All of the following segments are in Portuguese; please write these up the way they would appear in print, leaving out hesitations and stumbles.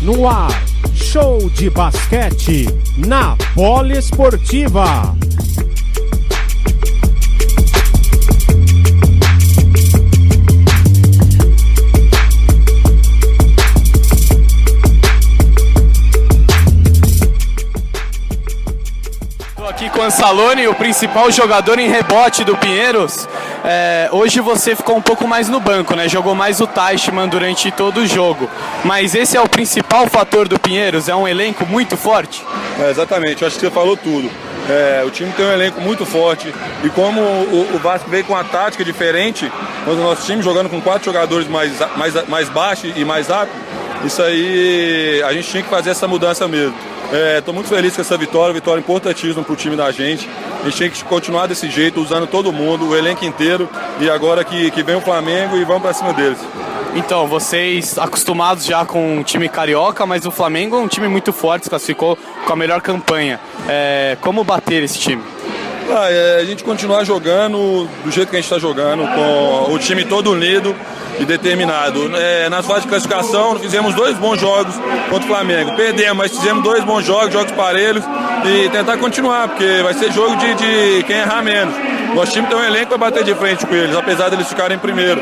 No ar, show de basquete na Poliesportiva. Estou aqui com o Ansaloni, o principal jogador em rebote do Pinheiros. Hoje você ficou um pouco mais no banco, né? Jogou mais o Teichmann durante todo o jogo. Mas esse é o principal fator do Pinheiros? É um elenco muito forte? Exatamente, eu acho que você falou tudo. O time tem um elenco muito forte e como o Vasco veio com uma tática diferente, o nosso time jogando com 4 jogadores mais baixos e mais rápidos, isso aí a gente tinha que fazer essa mudança mesmo. Estou muito feliz com essa vitória importantíssima para o time da gente. A gente tem que continuar desse jeito, usando todo mundo, o elenco inteiro, e agora que vem o Flamengo e vamos para cima deles. Então, vocês acostumados já com o time carioca, mas o Flamengo é um time muito forte, se classificou com a melhor campanha. Como bater esse time? A gente continuar jogando do jeito que a gente está jogando, com o time todo unido e determinado. Nas fases de classificação, fizemos 2 bons jogos contra o Flamengo. Perdemos, mas fizemos 2 bons jogos parelhos, e tentar continuar, porque vai ser jogo de quem errar menos. Nosso time tem um elenco para bater de frente com eles, apesar deles ficarem em primeiro.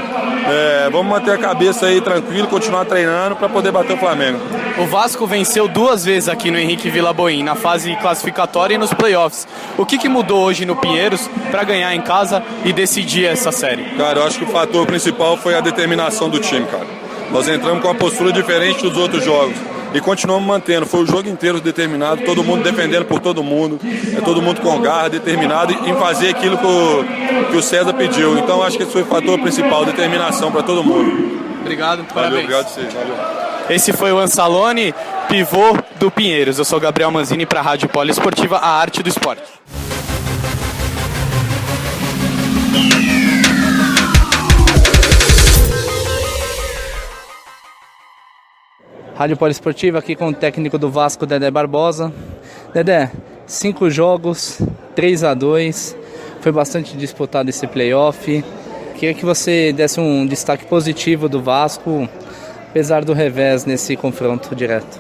Vamos manter a cabeça aí tranquilo, continuar treinando para poder bater o Flamengo. O Vasco venceu 2 vezes aqui no Henrique Villaboim, na fase classificatória e nos playoffs. O que mudou hoje no Pinheiros para ganhar em casa e decidir essa série? Cara, eu acho que o fator principal foi a determinação do time, cara. Nós entramos com uma postura diferente dos outros jogos e continuamos mantendo. Foi o jogo inteiro determinado, todo mundo defendendo por todo mundo, todo mundo com garra, determinado em fazer aquilo que o César pediu. Então acho que esse foi o fator principal, determinação para todo mundo. Obrigado, parabéns. Valeu, obrigado a vocês. Valeu. Esse foi o Ansaloni, pivô do Pinheiros. Eu sou Gabriel Manzini para a Rádio Poliesportiva, a arte do esporte. Rádio Poliesportiva aqui com o técnico do Vasco, Dedé Barbosa. Dedé, 5 jogos, 3-2, foi bastante disputado esse playoff. Queria que você desse um destaque positivo do Vasco, apesar do revés nesse confronto direto.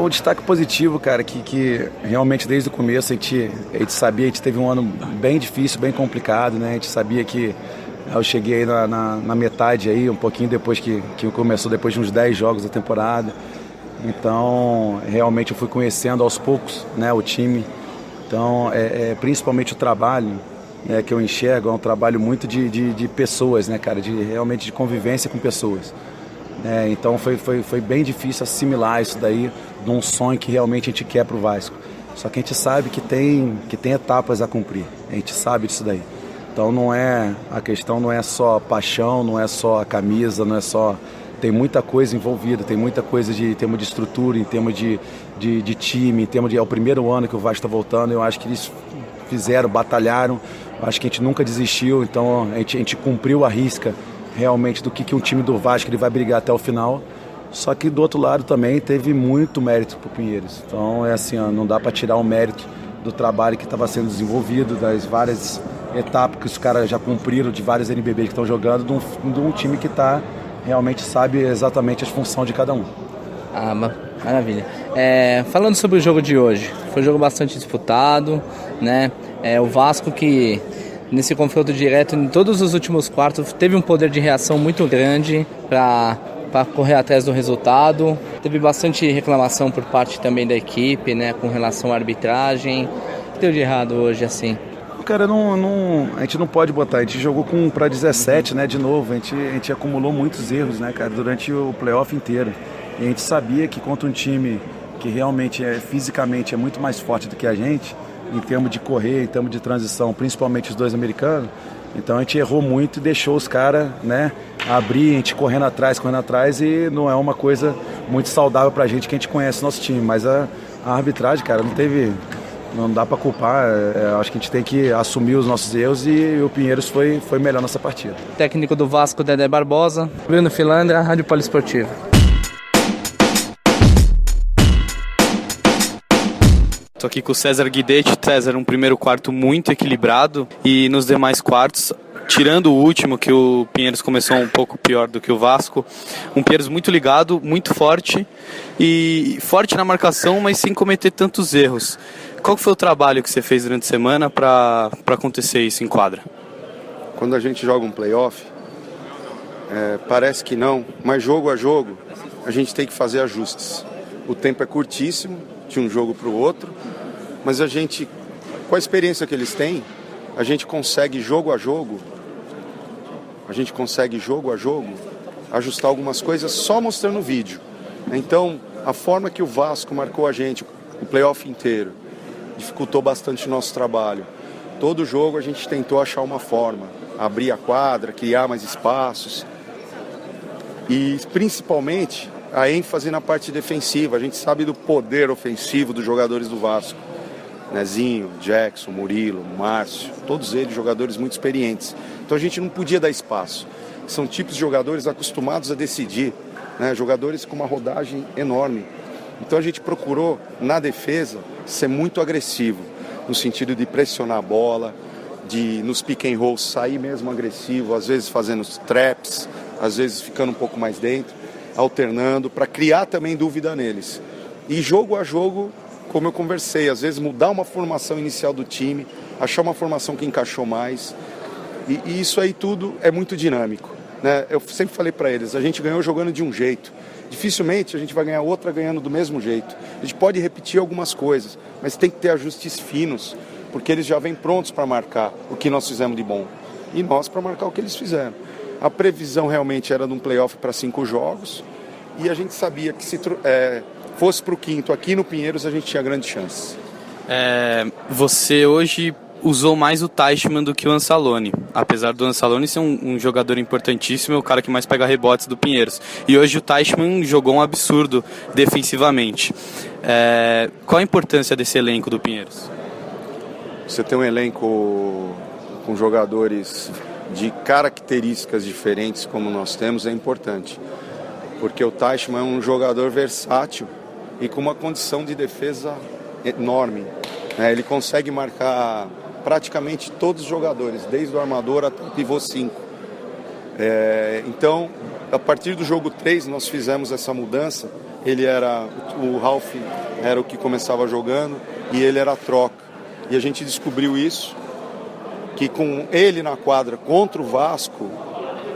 O destaque positivo, cara, que realmente desde o começo a gente sabia, a gente teve um ano bem difícil, bem complicado, né? A gente sabia que eu cheguei aí na metade aí, um pouquinho depois que começou, depois de uns 10 jogos da temporada. Então, realmente eu fui conhecendo aos poucos, né, o time. Então, principalmente o trabalho, né, que eu enxergo, é um trabalho muito de pessoas, né, cara, realmente de convivência com pessoas. Então, foi bem difícil assimilar isso daí de um sonho que realmente a gente quer pro Vasco. Só que a gente sabe que tem etapas a cumprir, a gente sabe disso daí. Então a questão não é só paixão, não é só a camisa, não é só... Tem muita coisa envolvida, tem muita coisa em termos de estrutura, em termos de time, em termos de... É o primeiro ano que o Vasco está voltando, eu acho que eles fizeram, batalharam, eu acho que a gente nunca desistiu, então a gente cumpriu a risca realmente do que um time do Vasco ele vai brigar até o final. Só que do outro lado também teve muito mérito para o Pinheiros. Então não dá para tirar o mérito do trabalho que estava sendo desenvolvido, das várias etapas que os caras já cumpriram, de vários NBB que estão jogando, de um time que realmente sabe exatamente as funções de cada um. Maravilha. Falando sobre o jogo de hoje, foi um jogo bastante disputado, né? O Vasco que nesse confronto direto, em todos os últimos quartos, teve um poder de reação muito grande para correr atrás do resultado. Teve bastante reclamação por parte também da equipe, né, com relação à arbitragem. O que deu de errado hoje assim? Cara, a gente não pode botar, a gente jogou para 17, né, de novo, a gente acumulou muitos erros, né, cara, durante o playoff inteiro. E a gente sabia que contra um time que realmente fisicamente é muito mais forte do que a gente, em termos de correr, em termos de transição, principalmente os 2 americanos, então a gente errou muito e deixou os caras, né, abrir, a gente correndo atrás, e não é uma coisa muito saudável pra gente que a gente conhece o nosso time, mas a arbitragem, cara, não dá para culpar, acho que a gente tem que assumir os nossos erros e o Pinheiros foi melhor nessa partida. Técnico do Vasco, Dedé Barbosa. Bruno Filandra, Rádio Poliesportiva. Tô aqui com o César Guidetti. César, um primeiro quarto muito equilibrado e nos demais quartos, tirando o último, que o Pinheiros começou um pouco pior do que o Vasco, um Pinheiros muito ligado, muito forte e forte na marcação, mas sem cometer tantos erros. Qual foi o trabalho que você fez durante a semana para acontecer isso em quadra? Quando a gente joga um playoff, parece que não, mas jogo a jogo a gente tem que fazer ajustes. O tempo é curtíssimo de um jogo para o outro, mas a gente, com a experiência que eles têm, a gente consegue jogo a jogo ajustar algumas coisas só mostrando o vídeo. Então, a forma que o Vasco marcou a gente o playoff inteiro dificultou bastante o nosso trabalho. Todo jogo a gente tentou achar uma forma, abrir a quadra, criar mais espaços e principalmente a ênfase na parte defensiva. A gente sabe do poder ofensivo dos jogadores do Vasco. Nezinho, Jackson, Murilo, Márcio, todos eles jogadores muito experientes. Então a gente não podia dar espaço. São tipos de jogadores acostumados a decidir, né? Jogadores com uma rodagem enorme. Então a gente procurou, na defesa, ser muito agressivo, no sentido de pressionar a bola, de nos pick and roll sair mesmo agressivo, às vezes fazendo os traps, às vezes ficando um pouco mais dentro, alternando, para criar também dúvida neles. E jogo a jogo, como eu conversei, às vezes mudar uma formação inicial do time, achar uma formação que encaixou mais. E isso aí tudo é muito dinâmico, né? Eu sempre falei para eles, a gente ganhou jogando de um jeito. Dificilmente a gente vai ganhar outra ganhando do mesmo jeito. A gente pode repetir algumas coisas, mas tem que ter ajustes finos, porque eles já vêm prontos para marcar o que nós fizemos de bom. E nós para marcar o que eles fizeram. A previsão realmente era de um playoff para 5 jogos, e a gente sabia que se fosse para o quinto aqui no Pinheiros, a gente tinha grande chance. Você hoje usou mais o Teichmann do que o Anzalone, apesar do Anzalone ser um jogador importantíssimo, é o cara que mais pega rebotes do Pinheiros. E hoje o Teichmann jogou um absurdo defensivamente. Qual a importância desse elenco do Pinheiros? Você tem um elenco com jogadores de características diferentes como nós temos é importante, porque o Teichmann é um jogador versátil e com uma condição de defesa enorme. Ele consegue marcar praticamente todos os jogadores, desde o armador até o pivô 5. Então, a partir do jogo 3, nós fizemos essa mudança. O Ralf era o que começava jogando e ele era a troca. E a gente descobriu isso, que com ele na quadra contra o Vasco,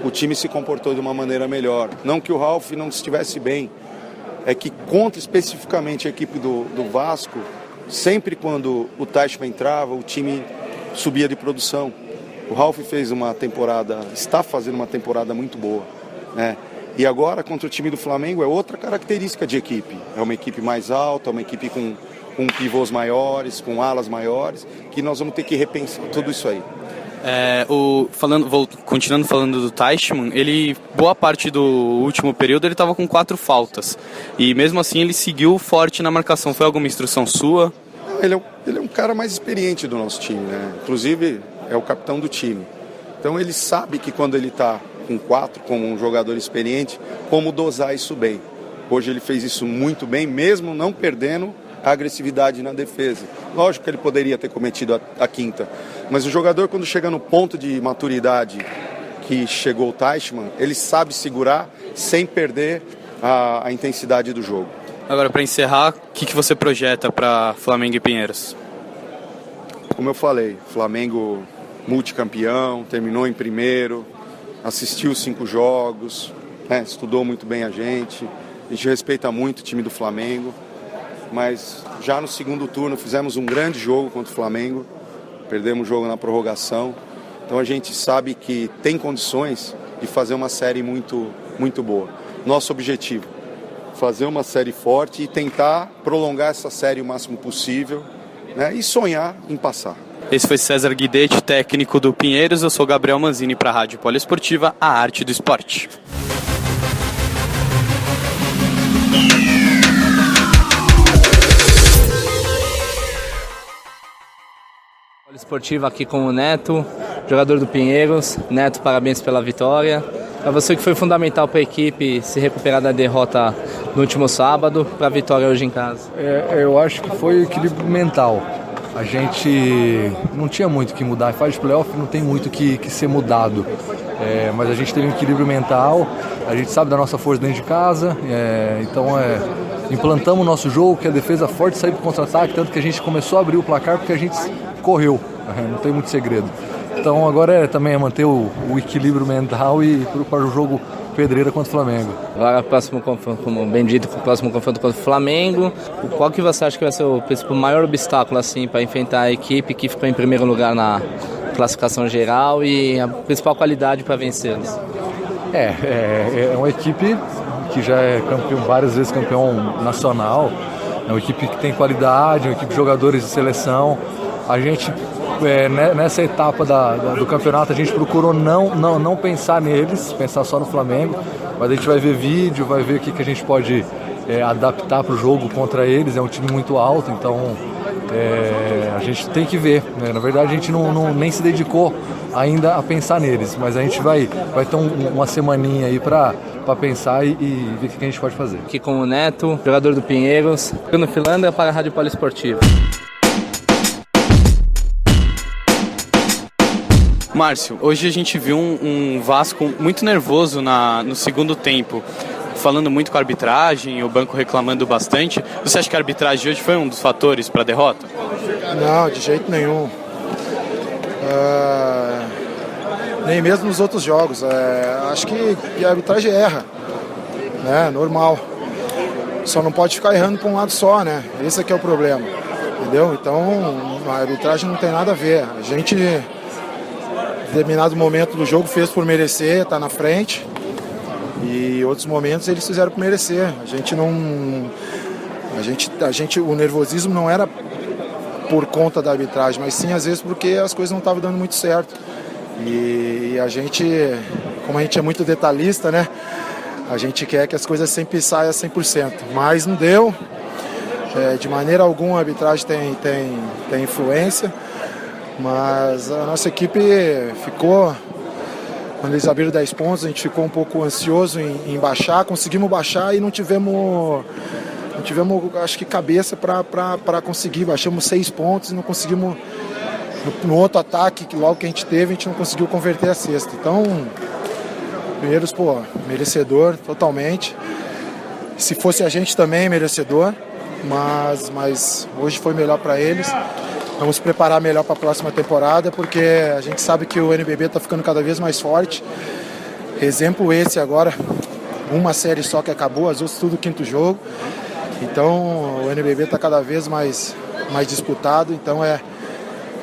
o time se comportou de uma maneira melhor. Não que o Ralf não estivesse bem, é que contra especificamente a equipe do Vasco, sempre quando o Teichmann entrava, o time subia de produção. O Ralf está fazendo uma temporada muito boa, né? E agora, contra o time do Flamengo, é outra característica de equipe. É uma equipe mais alta, uma equipe com pivôs maiores, com alas maiores, que nós vamos ter que repensar tudo isso aí. Continuando falando do Teichmann, boa parte do último período ele estava com 4 faltas. E mesmo assim ele seguiu forte na marcação. Foi alguma instrução sua? Ele é um cara mais experiente do nosso time, né? Inclusive é o capitão do time. Então ele sabe que quando ele está com 4, como um jogador experiente, como dosar isso bem. Hoje ele fez isso muito bem, mesmo não perdendo a agressividade na defesa. Lógico que ele poderia ter cometido a quinta, mas o jogador, quando chega no ponto de maturidade que chegou o Teichmann, ele sabe segurar sem perder a intensidade do jogo. Agora, para encerrar, o que você projeta para Flamengo e Pinheiros? Como eu falei, Flamengo multicampeão, terminou em primeiro, assistiu 5 jogos, estudou muito bem a gente respeita muito o time do Flamengo, mas já no segundo turno fizemos um grande jogo contra o Flamengo, perdemos o jogo na prorrogação, então a gente sabe que tem condições de fazer uma série muito, muito boa. Nosso objetivo, fazer uma série forte e tentar prolongar essa série o máximo possível, né, e sonhar em passar. Esse foi César Guidetti, técnico do Pinheiros. Eu sou Gabriel Manzini para a Rádio Poliesportiva, a arte do esporte. Poliesportiva aqui com o Neto. jogador do Pinheiros. Neto, parabéns pela vitória. Para você que foi fundamental para a equipe se recuperar da derrota no último sábado, para a vitória hoje em casa. Eu acho que foi o equilíbrio mental. A gente não tinha muito o que mudar. Em fase de playoff não tem muito que ser mudado. Mas a gente teve um equilíbrio mental, a gente sabe da nossa força dentro de casa, então implantamos o nosso jogo, que a defesa forte saiu para o contra-ataque, tanto que a gente começou a abrir o placar porque a gente correu, não tem muito segredo. Então agora também é manter o equilíbrio mental e para o jogo pedreira contra o Flamengo. Agora, próximo confronto, como bem dito, o próximo confronto contra o Flamengo. Qual que você acha que vai ser o maior obstáculo assim, para enfrentar a equipe que ficou em primeiro lugar na classificação geral e a principal qualidade para vencê-los? É uma equipe que já é campeão, várias vezes campeão nacional, é uma equipe que tem qualidade, uma equipe de jogadores de seleção. A gente, nessa etapa do campeonato, a gente procurou não pensar neles, pensar só no Flamengo, mas a gente vai ver vídeo, vai ver o que a gente pode adaptar para o jogo contra eles. É um time muito alto, então a gente tem que ver, né? Na verdade a gente nem se dedicou ainda a pensar neles, mas a gente vai ter uma semaninha aí para pensar e ver o que a gente pode fazer. Aqui com o Neto, jogador do Pinheiros, Bruno Filandra para a Rádio Poliesportiva. Márcio, hoje a gente viu um Vasco muito nervoso no segundo tempo, falando muito com a arbitragem, o banco reclamando bastante. Você acha que a arbitragem hoje foi um dos fatores para a derrota? Não, de jeito nenhum. Nem mesmo nos outros jogos. Acho que a arbitragem erra, né? Normal. Só não pode ficar errando para um lado só, né? Esse é que é o problema, entendeu? Então a arbitragem não tem nada a ver. A gente, em determinado momento do jogo, fez por merecer, tá na frente. E outros momentos eles fizeram por merecer. O nervosismo não era por conta da arbitragem, mas sim às vezes porque as coisas não estavam dando muito certo. E a gente, como a gente é muito detalhista, né? A gente quer que as coisas sempre saiam 100%, mas não deu. De maneira alguma a arbitragem tem influência, mas a nossa equipe ficou. Quando eles abriram 10 pontos, a gente ficou um pouco ansioso em baixar, conseguimos baixar e não tivemos, acho que, cabeça para conseguir. Baixamos 6 pontos e não conseguimos, no outro ataque, que logo que a gente teve, a gente não conseguiu converter a sexta. Então, Pinheiros, merecedor totalmente. Se fosse a gente também, merecedor, mas hoje foi melhor para eles. Vamos preparar melhor para a próxima temporada, porque a gente sabe que o NBB está ficando cada vez mais forte. Exemplo esse agora, uma série só que acabou, as outras tudo quinto jogo. Então o NBB está cada vez mais disputado, então é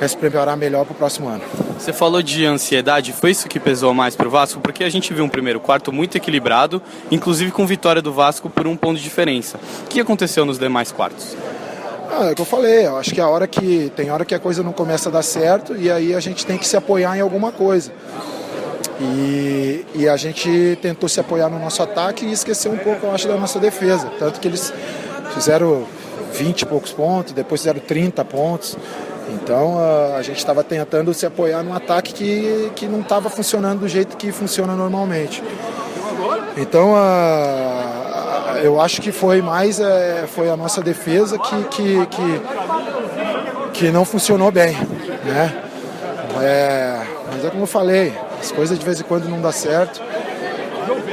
se preparar melhor para o próximo ano. Você falou de ansiedade, foi isso que pesou mais para o Vasco? Porque a gente viu um primeiro quarto muito equilibrado, inclusive com vitória do Vasco por 1 ponto de diferença. O que aconteceu nos demais quartos? É o que eu falei, eu acho que tem hora que a coisa não começa a dar certo e aí a gente tem que se apoiar em alguma coisa. E a gente tentou se apoiar no nosso ataque e esqueceu um pouco, eu acho, da nossa defesa. Tanto que eles fizeram 20 e poucos pontos, depois fizeram 30 pontos. Então a gente estava tentando se apoiar num ataque que não estava funcionando do jeito que funciona normalmente. Então eu acho que foi mais foi a nossa defesa que não funcionou bem, né? Mas é como eu falei, as coisas de vez em quando não dão certo.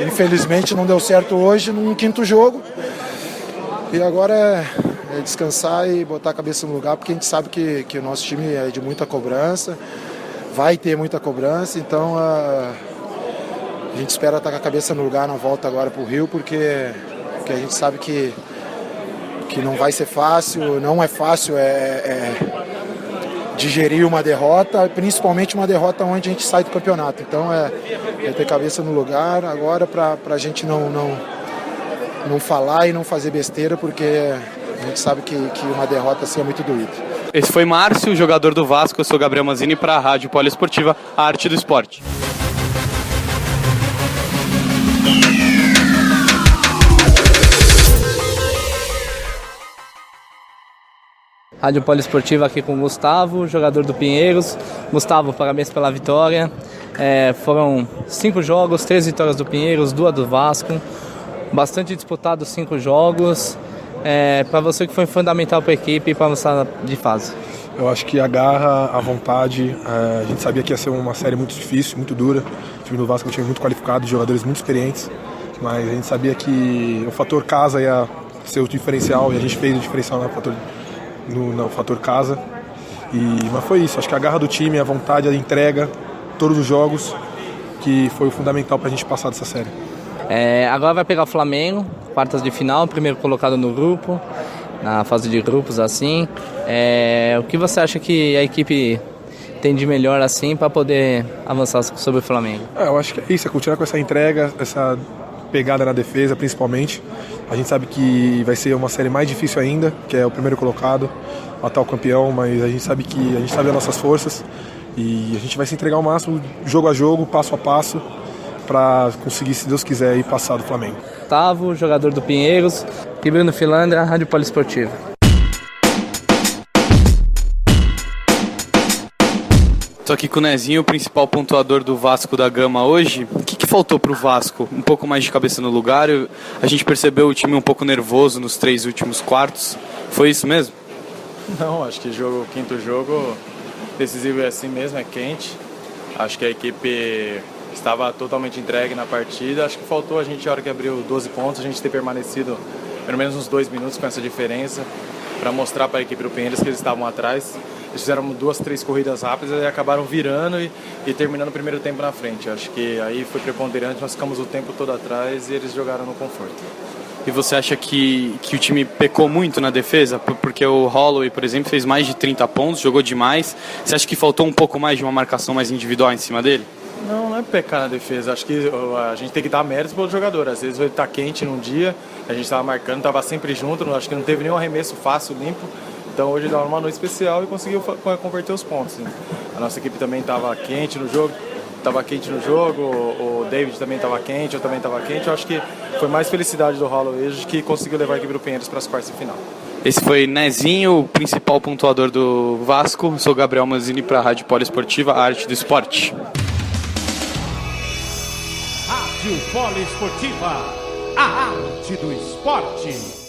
Infelizmente não deu certo hoje num quinto jogo. E agora é descansar e botar a cabeça no lugar, porque a gente sabe que o nosso time é de muita cobrança, vai ter muita cobrança, então a gente espera estar com a cabeça no lugar na volta agora para o Rio, porque a gente sabe que não vai ser fácil, não é fácil digerir uma derrota, principalmente uma derrota onde a gente sai do campeonato. Então é ter cabeça no lugar agora para a gente não falar e não fazer besteira, porque a gente sabe que uma derrota assim é muito doída. Esse foi Márcio, jogador do Vasco. Eu sou Gabriel Manzini para a Rádio Poliesportiva, a arte do esporte. Rádio Poliesportiva aqui com o Gustavo, jogador do Pinheiros. Gustavo, parabéns pela vitória. Foram 5 jogos, 3 vitórias do Pinheiros, 2 do Vasco. Bastante disputado 5 jogos. Para você que foi fundamental para a equipe para avançar de fase. Eu acho que a garra, a vontade, a gente sabia que ia ser uma série muito difícil, muito dura. O time do Vasco é um time muito qualificado, jogadores muito experientes, mas a gente sabia que o fator casa ia ser o diferencial e a gente fez o diferencial no fator casa. Mas foi isso, acho que a garra do time, a vontade, a entrega, todos os jogos, que foi o fundamental para a gente passar dessa série. Agora vai pegar o Flamengo, quartas de final, primeiro colocado no grupo, na fase de grupos assim. O que você acha que a equipe tem de melhor assim para poder avançar sobre o Flamengo? Eu acho que é isso, é continuar com essa entrega, essa pegada na defesa principalmente. A gente sabe que vai ser uma série mais difícil ainda, que é o primeiro colocado, o atual campeão, mas a gente sabe as nossas forças e a gente vai se entregar ao máximo, jogo a jogo, passo a passo, para conseguir, se Deus quiser, ir passar do Flamengo. Gustavo, jogador do Pinheiros, e Bruno Filandra, Rádio Poliesportiva. Estou aqui com o Nezinho, o principal pontuador do Vasco da Gama hoje. O que faltou para o Vasco? Um pouco mais de cabeça no lugar? A gente percebeu o time um pouco nervoso nos 3 últimos quartos. Foi isso mesmo? Não, acho que o quinto jogo decisivo é assim mesmo, é quente. Acho que a equipe estava totalmente entregue na partida. Acho que faltou a gente, a hora que abriu 12 pontos, a gente ter permanecido pelo menos uns 2 minutos com essa diferença para mostrar para a equipe do Pinheiros que eles estavam atrás. Eles fizeram 2, 3 corridas rápidas e acabaram virando e terminando o primeiro tempo na frente. Acho que aí foi preponderante, nós ficamos o tempo todo atrás e eles jogaram no conforto. E você acha que o time pecou muito na defesa? Porque o Holloway, por exemplo, fez mais de 30 pontos, jogou demais. Você acha que faltou um pouco mais de uma marcação mais individual em cima dele? Não é pecar na defesa. Acho que a gente tem que dar méritos pelo jogador. Às vezes ele está quente num dia, a gente estava marcando, estava sempre junto. Acho que não teve nenhum arremesso fácil, limpo. Então hoje dá uma noite especial e conseguiu converter os pontos. A nossa equipe também estava quente no jogo. O David também estava quente, eu também estava quente. Eu acho que foi mais felicidade do Holloway hoje que conseguiu levar a equipe do Pinheiros para as quartas de final. Esse foi Nezinho, o principal pontuador do Vasco. Sou Gabriel Manzini para a Rádio Poliesportiva, a arte do esporte. Rádio Poliesportiva, a arte do esporte.